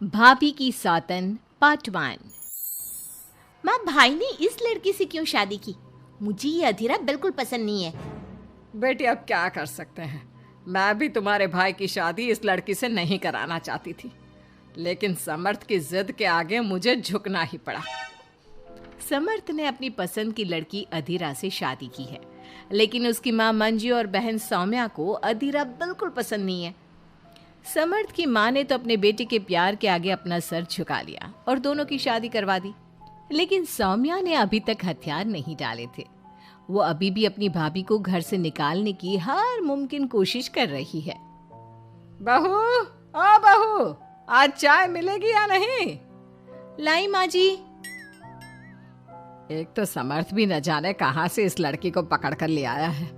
भाभी की सौतन पार्ट 1। माँ, भाई ने इस लड़की से क्यों शादी की? मुझे ये अधीरा बिल्कुल पसंद नहीं है। बेटी अब क्या कर सकते हैं, मैं भी तुम्हारे भाई की शादी इस लड़की से नहीं कराना चाहती थी, लेकिन समर्थ की जिद के आगे मुझे झुकना ही पड़ा। समर्थ ने अपनी पसंद की लड़की अधीरा से शादी की है, लेकिन उसकी माँ मंजू और बहन सौम्या को अधीरा बिल्कुल पसंद नहीं है। समर्थ की माँ ने तो अपने बेटे के प्यार के आगे अपना सर झुका लिया और दोनों की शादी करवा दी, लेकिन सौम्या ने अभी तक हथियार नहीं डाले थे। वो अभी भी अपनी भाभी को घर से निकालने की हर मुमकिन कोशिश कर रही है। बहू, ओ बहू, आज चाय मिलेगी या नहीं? लाई माँ जी। एक तो समर्थ भी न जाने कहां से इस लड़की को पकड़ कर ले आया है।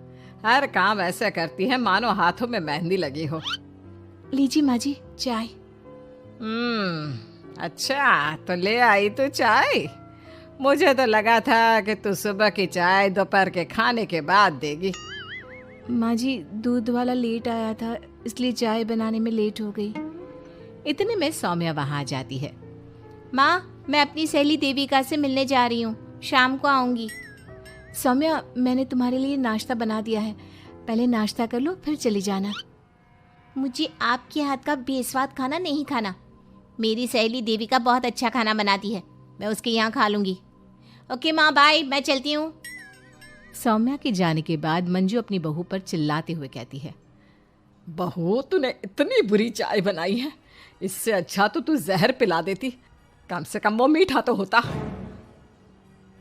हर काम ऐसे करती है मानो हाथों में मेहंदी लगी हो। लीजिए माँ जी चाय। अच्छा तो ले आई तू चाय। मुझे तो लगा था कि तू सुबह की चाय दोपहर के खाने के बाद देगी। माँ जी, दूध वाला लेट आया था, इसलिए चाय बनाने में लेट हो गई। इतने में सौम्या वहां आ जाती है। माँ, मैं अपनी सहेली देविका से मिलने जा रही हूँ, शाम को आऊंगी। सौम्या, मैंने तुम्हारे लिए नाश्ता बना दिया है, पहले नाश्ता कर लो फिर चली जाना। मुझे आपके हाथ का बेस्वाद खाना नहीं खाना। मेरी सहेली देविका बहुत अच्छा खाना बनाती है, मैं उसके यहाँ खा लूंगी। ओके माँ, बाय, मैं चलती हूँ। सौम्या के जाने के बाद मंजू अपनी बहू पर चिल्लाते हुए कहती है, बहू, तूने इतनी बुरी चाय बनाई है, इससे अच्छा तो तू जहर पिला देती, कम से कम वो मीठा तो होता।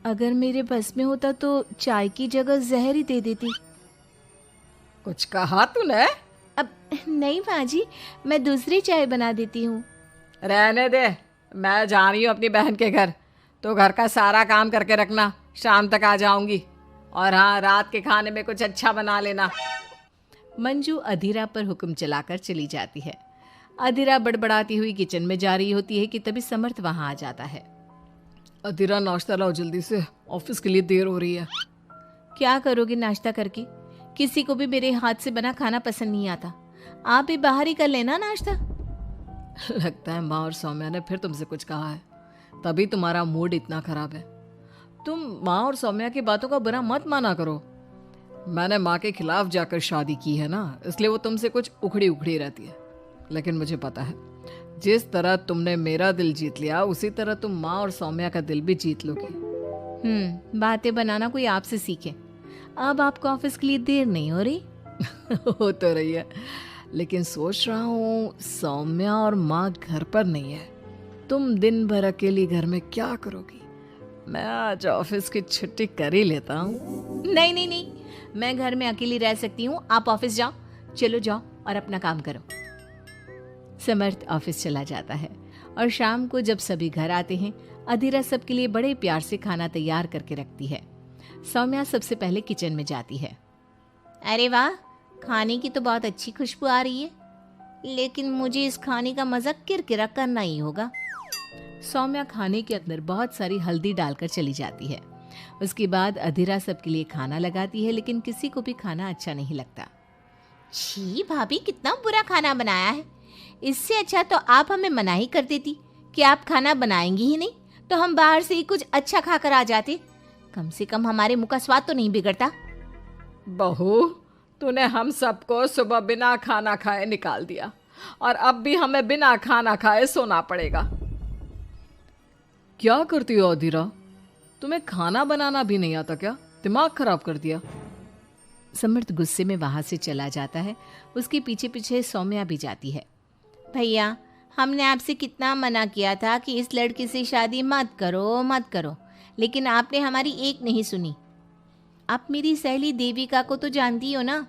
अगर मेरे बस में होता तो चाय की जगह जहर ही दे देती। कुछ कहा तूने? अब नहीं माँ जी, मैं दूसरी चाय बना देती हूँ। रहने दे, मैं जा रही हूँ अपनी बहन के घर, तो घर का सारा काम करके रखना, शाम तक आ जाऊंगी। और हाँ, रात के खाने में कुछ अच्छा बना लेना। मंजू अधीरा पर हुक्म चलाकर चली जाती है। अधीरा बड़बड़ाती हुई किचन में जा रही होती है कि तभी समर्थ वहां आ जाता है। अधीरा, नाश्ता लाओ जल्दी से, ऑफिस के लिए देर हो रही है। क्या करोगे नाश्ता करके? किसी को भी मेरे हाथ से बना खाना पसंद नहीं आता, आप भी बाहर ही कर लेना नाश्ता। लगता है माँ और सौम्या ने फिर तुमसे कुछ कहा है, तभी तुम्हारा मूड इतना खराब है। तुम माँ और सौम्या की बातों का बुरा मत माना करो। मैंने माँ के खिलाफ जाकर शादी की है ना, इसलिए वो तुमसे कुछ उखड़ी उखड़ी रहती है। लेकिन मुझे पता है, जिस तरह तुमने मेरा दिल जीत लिया, उसी तरह तुम माँ और सौम्या का दिल भी जीत लोगी। बातें बनाना कोई आपसे सीखे। अब आपको ऑफिस के लिए देर नहीं हो रही? हो तो रही है, लेकिन सोच रहा हूँ सौम्या और माँ घर पर नहीं है, तुम दिन भर अकेली घर में क्या करोगी? मैं आज ऑफिस की छुट्टी कर ही लेता हूँ। नहीं नहीं नहीं, मैं घर में अकेली रह सकती हूँ, आप ऑफिस जाओ। चलो जाओ और अपना काम करो। समर्थ ऑफिस चला जाता है और शाम को जब सभी घर आते हैं, अधीरा सबके लिए बड़े प्यार से खाना तैयार करके रखती है। सौम्या सबसे पहले किचन में जाती है। अरे वाह, खाने की तो बहुत अच्छी खुशबू आ रही है, लेकिन मुझे इस खाने का मजा किरकिरा करना ही होगा। सौम्या खाने के अंदर बहुत सारी हल्दी डालकर चली जाती है। उसके बाद अधीरा सबके लिए खाना लगाती है, लेकिन किसी को भी खाना अच्छा नहीं लगता। छी भाभी, कितना बुरा खाना बनाया है। इससे अच्छा तो आप हमें मना ही कर देती कि आप खाना बनाएंगी ही नहीं, तो हम बाहर से ही कुछ अच्छा खाकर आ जाते। कम से कम हमारे मुंह का स्वाद तो नहीं बिगड़ता। बहू, तूने हम सबको सुबह बिना खाना खाए निकाल दिया, और अब भी हमें बिना खाना खाए सोना पड़ेगा। क्या करती हो अधीरा? तुम्हें खाना बनाना भी नहीं आता क्या? दिमाग खराब कर दिया। समर्थ गुस्से में वहां से चला जाता है। उसके पीछे पीछे सौम्या भी जाती है। भैया, हमने आपसे कितना मना किया था कि इस लड़की से शादी मत करो मत करो, लेकिन आपने हमारी एक नहीं सुनी। आप मेरी सहेली देविका को तो जानती हो ना,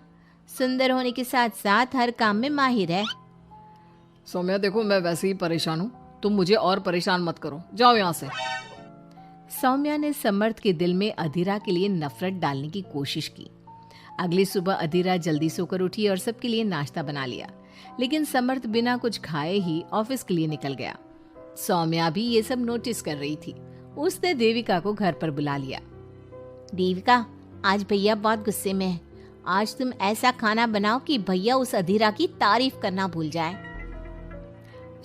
सुंदर होने के साथ साथ हर काम में माहिर है। सौम्या देखो, मैं वैसे ही परेशान हूँ, तुम मुझे और परेशान मत करो, जाओ यहाँ से। सौम्या ने समर्थ के दिल में अधीरा के लिए नफरत डालने की कोशिश की। अगली सुबह अधीरा जल्दी सोकर उठी और सबके लिए नाश्ता बना लिया, लेकिन समर्थ बिना कुछ खाए ही ऑफिस के लिए निकल गया। सौम्या भी ये सब नोटिस कर रही थी। उसने देविका को घर पर बुला लिया। देविका, आज भैया बहुत गुस्से में है, आज तुम ऐसा खाना बनाओ कि भैया उस अधीरा की तारीफ करना भूल जाए।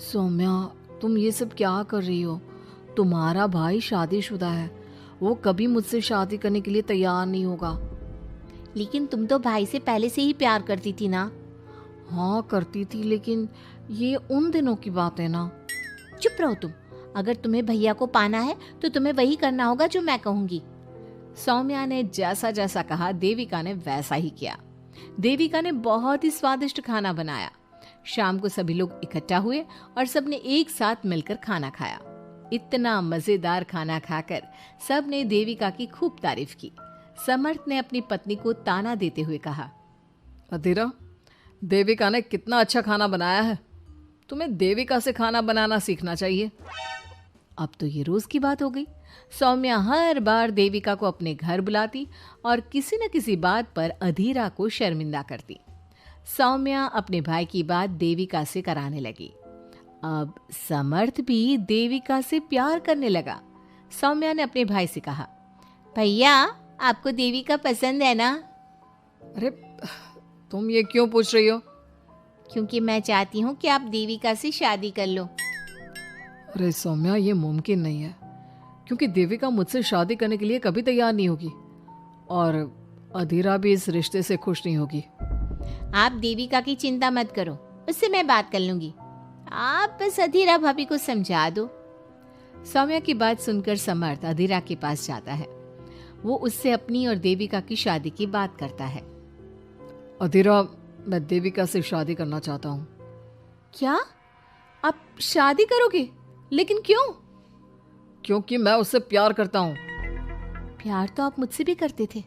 सौम्या, तुम ये सब क्या कर रही हो? तुम्हारा भाई शादीशुदा है, वो कभी मुझसे शादी करने के लिए तैयार नहीं होगा। लेकिन तुम तो भाई से पहले से ही प्यार करती थी ना। हाँ करती थी, लेकिन ये उन दिनों की बात है ना। चुप रहो तुम। अगर तुम्हें भैया को पाना है तो तुम्हें वही करना होगा जो मैं कहूंगी। सौम्या ने जैसा जैसा कहा देविका ने वैसा ही किया। देविका ने बहुत ही स्वादिष्ट खाना बनाया। शाम को सभी लोग इकट्ठा हुए और सबने एक साथ मिलकर खाना खाया। इतना मजेदार खाना खाकर सबने देविका की खूब तारीफ की। समर्थ ने अपनी पत्नी को ताना देते हुए कहा, अधीरा, देविका ने कितना अच्छा खाना बनाया है। तुम्हें देविका से खाना बनाना सीखना चाहिए। अब तो ये रोज की बात हो गई। सौम्या हर बार देविका को अपने घर बुलाती और किसी न किसी बात पर अधीरा को शर्मिंदा करती। सौम्या अपने भाई की बात देविका से कराने लगी। अब समर्थ भी देविका से प्यार करने लगा। सौम्या ने अपने भाई से कहा, भैया आपको देविका पसंद है ना? अरे तुम ये क्यों पूछ रही हो? क्योंकि मैं चाहती हूँ कि आप देविका से शादी कर लो। अरे सौम्या, ये मुमकिन नहीं है, क्योंकि देविका मुझसे शादी करने के लिए कभी तैयार नहीं होगी और अधीरा भी इस रिश्ते से खुश नहीं होगी। आप देविका की चिंता मत करो, उससे मैं बात कर लूंगी। आप बस अधीरा भाभी को समझा दो। सौम्या की बात सुनकर समर्थ अधीरा के पास जाता है। वो उससे अपनी और देविका की शादी की बात करता है। अधीरा, मैं देविका से शादी करना चाहता हूँ। क्या? आप शादी करोगे? लेकिन क्यों? क्योंकि मैं उससे प्यार करता हूँ। प्यार तो आप मुझसे भी करते थे।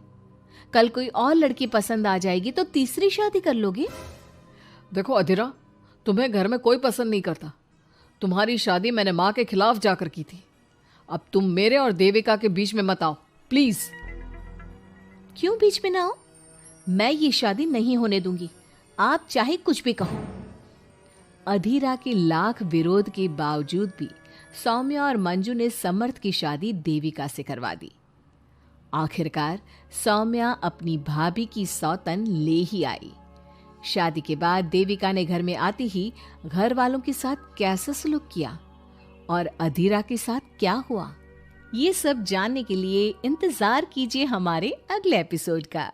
कल कोई और लड़की पसंद आ जाएगी तो तीसरी शादी कर लोगे? देखो अधीरा, तुम्हें घर में कोई पसंद नहीं करता। तुम्हारी शादी मैंने माँ के खिलाफ जाकर की थी। अब तुम मेरे और देविका के बीच में मत आओ, प्लीज। क्यों बीच में ना हो? मैं ये शादी नहीं होने दूंगी, आप चाहे कुछ भी कहो। अधीरा के लाख विरोध के बावजूद भी सौम्या और मंजू ने समर्थ की शादी देविका से करवा दी। आखिरकार सौम्या अपनी भाभी की सौतन ले ही आई। शादी के बाद देविका ने घर में आते ही घर वालों के साथ कैसा सलूक किया और अधीरा के साथ क्या हुआ, ये सब जानने के लिए इंतजार कीजिए हमारे अगले एपिसोड का।